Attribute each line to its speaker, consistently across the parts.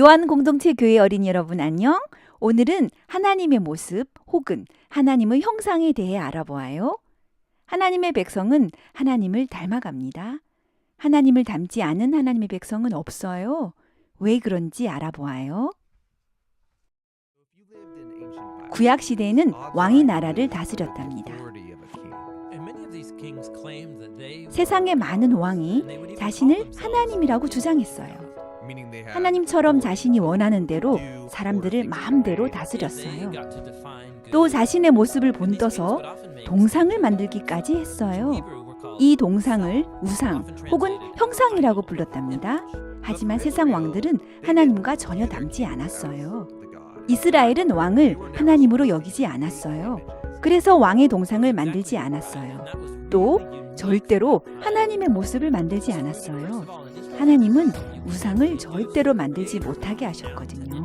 Speaker 1: 요한 공동체 교회 어린이 여러분 안녕? 오늘은 하나님의 모습 혹은 하나님의 형상에 대해 알아보아요. 하나님의 백성은 하나님을 닮아갑니다. 하나님을 닮지 않은 하나님의 백성은 없어요. 왜 그런지 알아보아요. 구약 시대에는 왕이 나라를 다스렸답니다. 세상의 많은 왕이 자신을 하나님이라고 주장했어요. 하나님처럼 자신이 원하는 대로 사람들을 마음대로 다스렸어요. 또 자신의 모습을 본떠서 동상을 만들기까지 했어요. 이 동상을 우상 혹은 형상이라고 불렀답니다. 하지만 세상 왕들은 하나님과 전혀 닮지 않았어요. 이스라엘은 왕을 하나님으로 여기지 않았어요. 그래서 왕의 동상을 만들지 않았어요. 또 절대로 하나님의 모습을 만들지 않았어요. 하나님은 우상을 절대로 만들지 못하게 하셨거든요.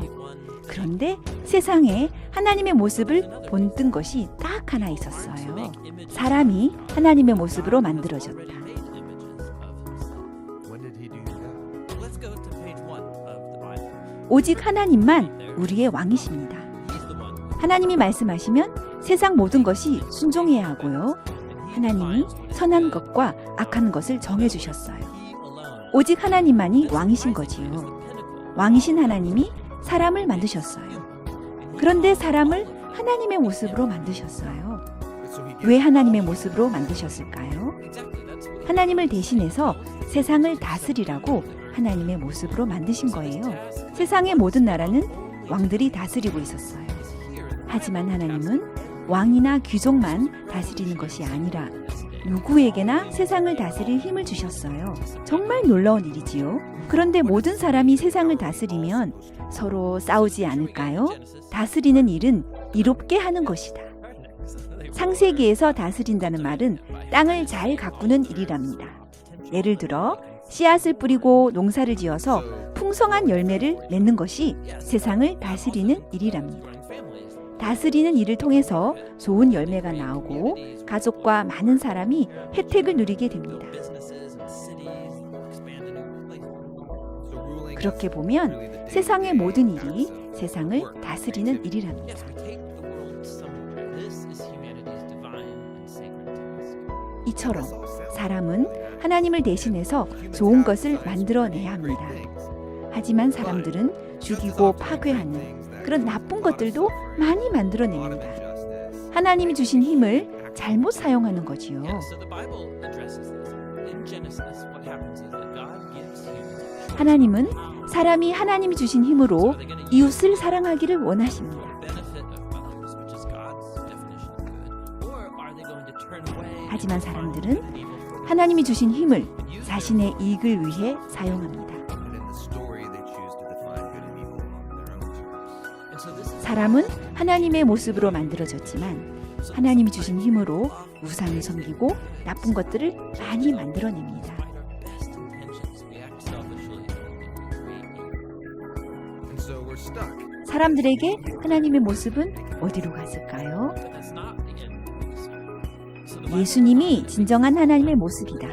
Speaker 1: 그런데 세상에 하나님의 모습을 본뜬 것이 딱 하나 있었어요. 사람이 하나님의 모습으로 만들어졌다. 오직 하나님만 우리의 왕이십니다. 하나님이 말씀하시면 세상 모든 것이 순종해야 하고요. 하나님이 선한 것과 악한 것을 정해주셨어요. 오직 하나님만이 왕이신 거지요. 왕이신 하나님이 사람을 만드셨어요. 그런데 사람을 하나님의 모습으로 만드셨어요. 왜 하나님의 모습으로 만드셨을까요? 하나님을 대신해서 세상을 다스리라고 하나님의 모습으로 만드신 거예요. 세상의 모든 나라는 왕들이 다스리고 있었어요. 하지만 하나님은 왕이나 귀족만 다스리는 것이 아니라 누구에게나 세상을 다스릴 힘을 주셨어요. 정말 놀라운 일이지요. 그런데 모든 사람이 세상을 다스리면 서로 싸우지 않을까요? 다스리는 일은 이롭게 하는 것이다. 창세기에서 다스린다는 말은 땅을 잘 가꾸는 일이랍니다. 예를 들어 씨앗을 뿌리고 농사를 지어서 풍성한 열매를 맺는 것이 세상을 다스리는 일이랍니다. 다스리는 일을 통해서 좋은 열매가 나오고 가족과 많은 사람이 혜택을 누리게 됩니다. 그렇게 보면 세상의 모든 일이 세상을 다스리는 일이랍니다. 이처럼 사람은 하나님을 대신해서 좋은 것을 만들어내야 합니다. 하지만 사람들은 죽이고 파괴하는 그런 나쁜 것들도 많이 만들어냅니다. 하나님이 주신 힘을 잘못 사용하는 거지요. 하나님은 사람이 하나님이 주신 힘으로 이웃을 사랑하기를 원하십니다. 하지만 사람들은 하나님이 주신 힘을 자신의 이익을 위해 사용합니다. 사람은 하나님의 모습으로 만들어졌지만 하나님이 주신 힘으로 우상을 섬기고 나쁜 것들을 많이 만들어냅니다. 사람들에게 하나님의 모습은 어디로 갔을까요? 예수님이 진정한 하나님의 모습이다.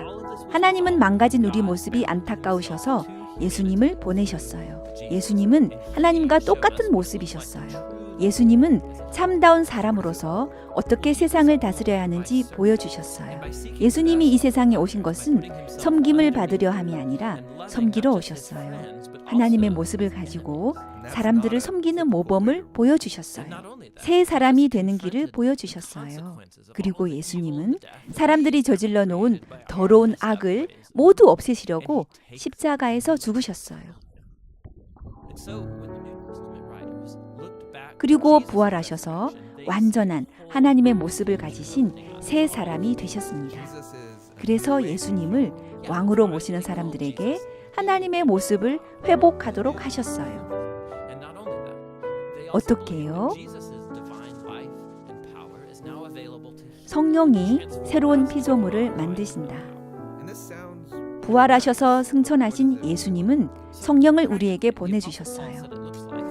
Speaker 1: 하나님은 망가진 우리 모습이 안타까우셔서 예수님을 보내셨어요. 예수님은 하나님과 똑같은 모습이셨어요. 예수님은 참다운 사람으로서 어떻게 세상을 다스려야 하는지 보여주셨어요. 예수님이 이 세상에 오신 것은 섬김을 받으려 함이 아니라 섬기러 오셨어요. 하나님의 모습을 가지고 사람들을 섬기는 모범을 보여주셨어요. 새 사람이 되는 길을 보여주셨어요. 그리고 예수님은 사람들이 저질러 놓은 더러운 악을 모두 없애시려고 십자가에서 죽으셨어요. 그리고 부활하셔서 완전한 하나님의 모습을 가지신 새 사람이 되셨습니다. 그래서 예수님을 왕으로 모시는 사람들에게 하나님의 모습을 회복하도록 하셨어요. 어떻게 해요? 성령이 새로운 피조물을 만드신다. 부활하셔서 승천하신 예수님은 성령을 우리에게 보내주셨어요.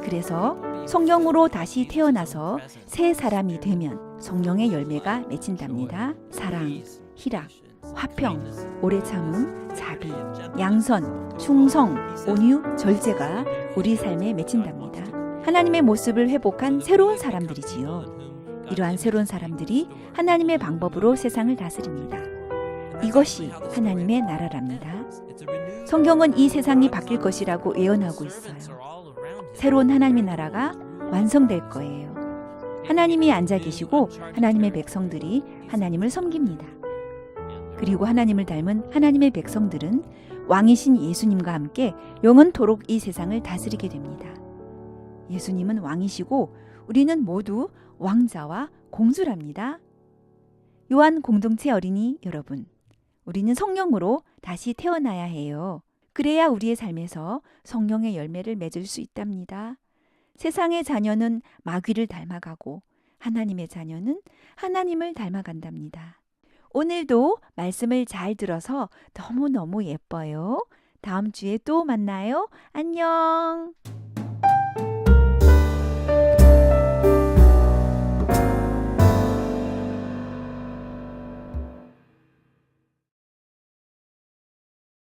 Speaker 1: 그래서 성령으로 다시 태어나서 새 사람이 되면 성령의 열매가 맺힌답니다. 사랑, 희락, 화평, 오래 참음, 자비, 양선, 충성, 온유, 절제가 우리 삶에 맺힌답니다. 하나님의 모습을 회복한 새로운 사람들이지요. 이러한 새로운 사람들이 하나님의 방법으로 세상을 다스립니다. 이것이 하나님의 나라랍니다. 성경은 이 세상이 바뀔 것이라고 예언하고 있어요. 새로운 하나님의 나라가 완성될 거예요. 하나님이 앉아 계시고 하나님의 백성들이 하나님을 섬깁니다. 그리고 하나님을 닮은 하나님의 백성들은 왕이신 예수님과 함께 영원토록 이 세상을 다스리게 됩니다. 예수님은 왕이시고 우리는 모두 왕자와 공주랍니다. 요한 공동체 어린이 여러분, 우리는 성령으로 다시 태어나야 해요. 그래야 우리의 삶에서 성령의 열매를 맺을 수 있답니다. 세상의 자녀는 마귀를 닮아가고 하나님의 자녀는 하나님을 닮아간답니다. 오늘도 말씀을 잘 들어서 너무너무 예뻐요. 다음 주에 또 만나요. 안녕.